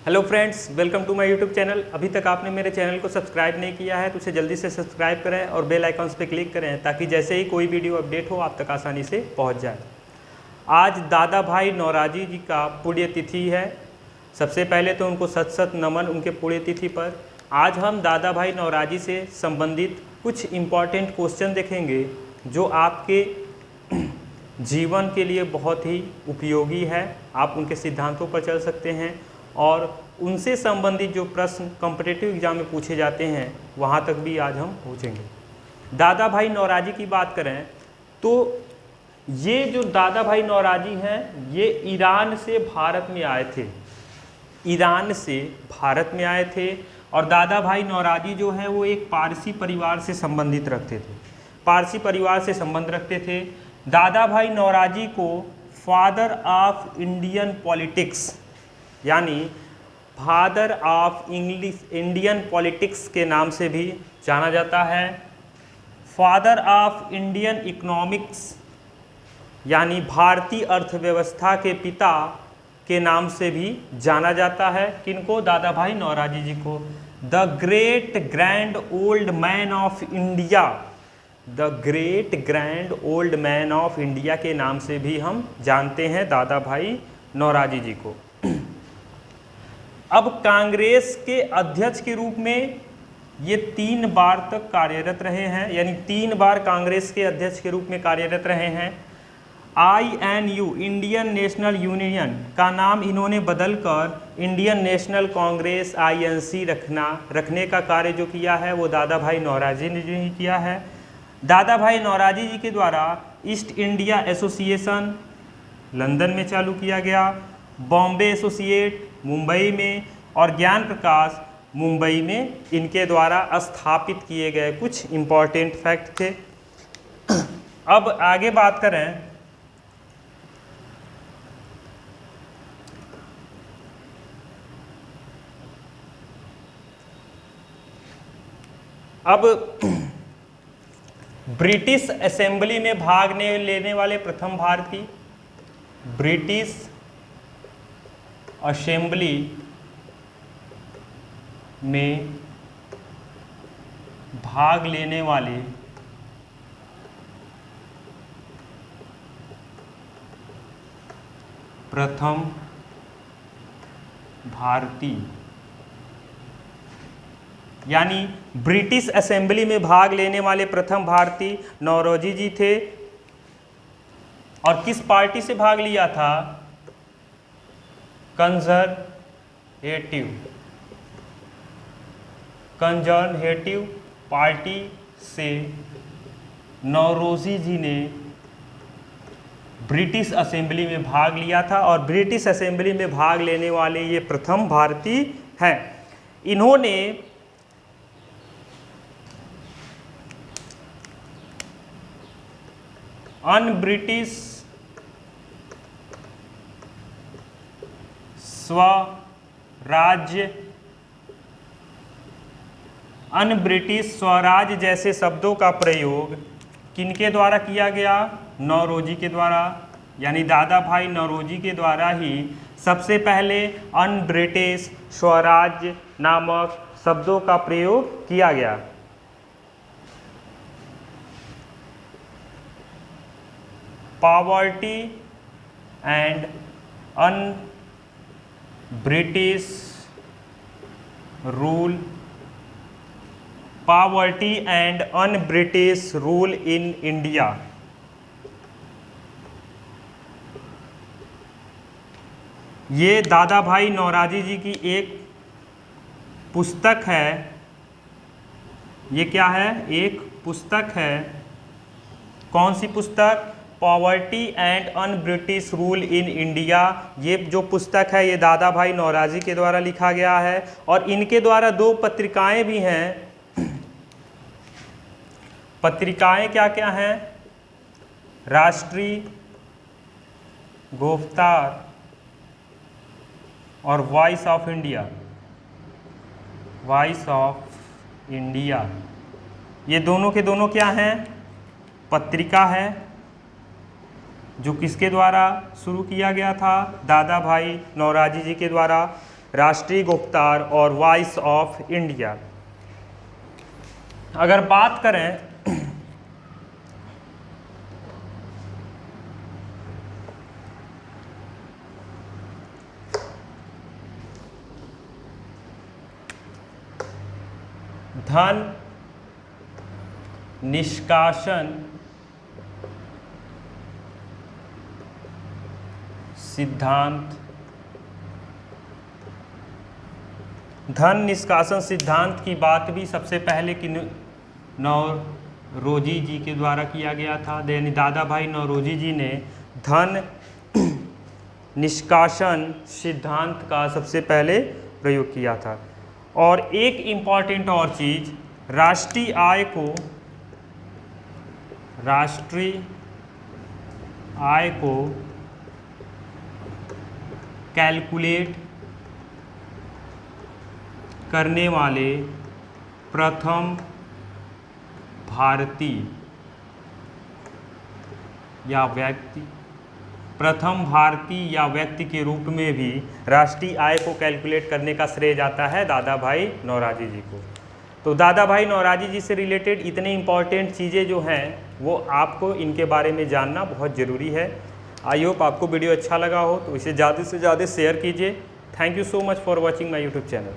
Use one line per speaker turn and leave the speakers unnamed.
Hello friends, welcome to my YouTube channel. अभी तक आपने मेरे चैनल को सब्सक्राइब नहीं किया है तो उसे जल्दी से सब्सक्राइब करें और बेल आइकॉन्स पे क्लिक करें ताकि जैसे ही कोई वीडियो अपडेट हो आप तक आसानी से पहुंच जाए। आज दादा भाई नौराजी जी का पुण्यतिथि है। सबसे पहले तो उनको सत सत नमन उनके पुण्यतिथि पर। आज हम दादा भाई नौराजी से संबंधित कुछ इम्पॉर्टेंट क्वेश्चन देखेंगे जो आपके जीवन के लिए बहुत ही उपयोगी है। आप उनके सिद्धांतों पर चल सकते हैं और उनसे संबंधित जो प्रश्न कॉम्पिटिटिव एग्जाम में पूछे जाते हैं वहाँ तक भी आज हम पहुँचेंगे। दादा भाई नौराजी की बात करें तो ये जो दादा भाई नौराजी हैं ये ईरान से भारत में आए थे। ईरान से भारत में आए थे और दादा भाई नौराजी जो है वो एक पारसी परिवार से संबंधित रखते थे, पारसी परिवार से संबंध रखते थे। दादा भाई नौराजी को फादर ऑफ इंडियन पॉलिटिक्स यानी फादर ऑफ इंडियन पॉलिटिक्स के नाम से भी जाना जाता है। फादर ऑफ इंडियन इकोनॉमिक्स यानी भारतीय अर्थव्यवस्था के पिता के नाम से भी जाना जाता है। किनको? दादा भाई नौराजी जी को। The great grand old man of India, the great grand old man of India के नाम से भी हम जानते हैं दादा भाई नौराजी जी को। अब कांग्रेस के अध्यक्ष के रूप में ये 3 बार तक कार्यरत रहे हैं, यानी 3 बार कांग्रेस के अध्यक्ष के रूप में कार्यरत रहे हैं। INU इंडियन नेशनल यूनियन का नाम इन्होंने बदलकर इंडियन नेशनल कांग्रेस INC रखने का कार्य जो किया है वो दादा भाई नौराजी ने ही किया है। दादा भाई नौराजी जी के द्वारा ईस्ट इंडिया एसोसिएशन लंदन में चालू किया गया, बॉम्बे एसोसिएट मुंबई में और ज्ञान प्रकाश मुंबई में इनके द्वारा स्थापित किए गए कुछ इम्पॉर्टेंट फैक्ट थे। अब आगे बात करें अब ब्रिटिश असेंबली में भाग लेने वाले प्रथम भारतीय, ब्रिटिश असेंबली में भाग लेने वाले प्रथम भारतीय, यानी ब्रिटिश असेंबली में भाग लेने वाले प्रथम भारतीय नौरोजी जी थे। और किस पार्टी से भाग लिया था? कंजर्वेटिव पार्टी से नौरोजी जी ने ब्रिटिश असेंबली में भाग लिया था और ब्रिटिश असेंबली में भाग लेने वाले ये प्रथम भारतीय हैं। इन्होंने अन-ब्रिटिश स्वराज्य, अन-ब्रिटिश स्वराज जैसे शब्दों का प्रयोग किनके द्वारा किया गया? नौरोजी के द्वारा, यानी दादा भाई नौरोजी के द्वारा ही सबसे पहले अन-ब्रिटिश स्वराज्य नामक शब्दों का प्रयोग किया गया। Poverty and un British rule, poverty and un British rule in India. ये दादा भाई नौराजी जी की एक पुस्तक है। ये क्या है? एक पुस्तक है। कौन सी पुस्तक? Poverty and un British rule in India. ये जो पुस्तक है ये दादा भाई नौराजी के द्वारा लिखा गया है और इनके द्वारा 2 पत्रिकाएं भी हैं। पत्रिकाएं क्या क्या हैं? राष्ट्रीय गुफ्तार और voice of India, voice of India. ये दोनों के दोनों क्या हैं? पत्रिका है जो किसके द्वारा शुरू किया गया था? दादा भाई नौराजी जी के द्वारा। राष्ट्रीय गुप्तार और वॉइस ऑफ इंडिया। अगर बात करें धन निष्कासन सिद्धांत, धन निष्कासन सिद्धांत की बात भी सबसे पहले कि नौरोजी जी के द्वारा किया गया था। दादा भाई नौरोजी जी ने धन निष्कासन सिद्धांत का सबसे पहले प्रयोग किया था। और एक इम्पॉर्टेंट और चीज, राष्ट्रीय आय को कैलकुलेट करने वाले प्रथम भारतीय या व्यक्ति के रूप में भी राष्ट्रीय आय को कैलकुलेट करने का श्रेय जाता है दादा भाई नौरोजी जी को। तो दादा भाई नौरोजी जी से रिलेटेड इतने इम्पॉर्टेंट चीज़ें जो हैं वो आपको इनके बारे में जानना बहुत ज़रूरी है। आई होप आपको वीडियो अच्छा लगा हो तो इसे ज़्यादा से ज़्यादा शेयर कीजिए। Thank you so much for watching my YouTube channel.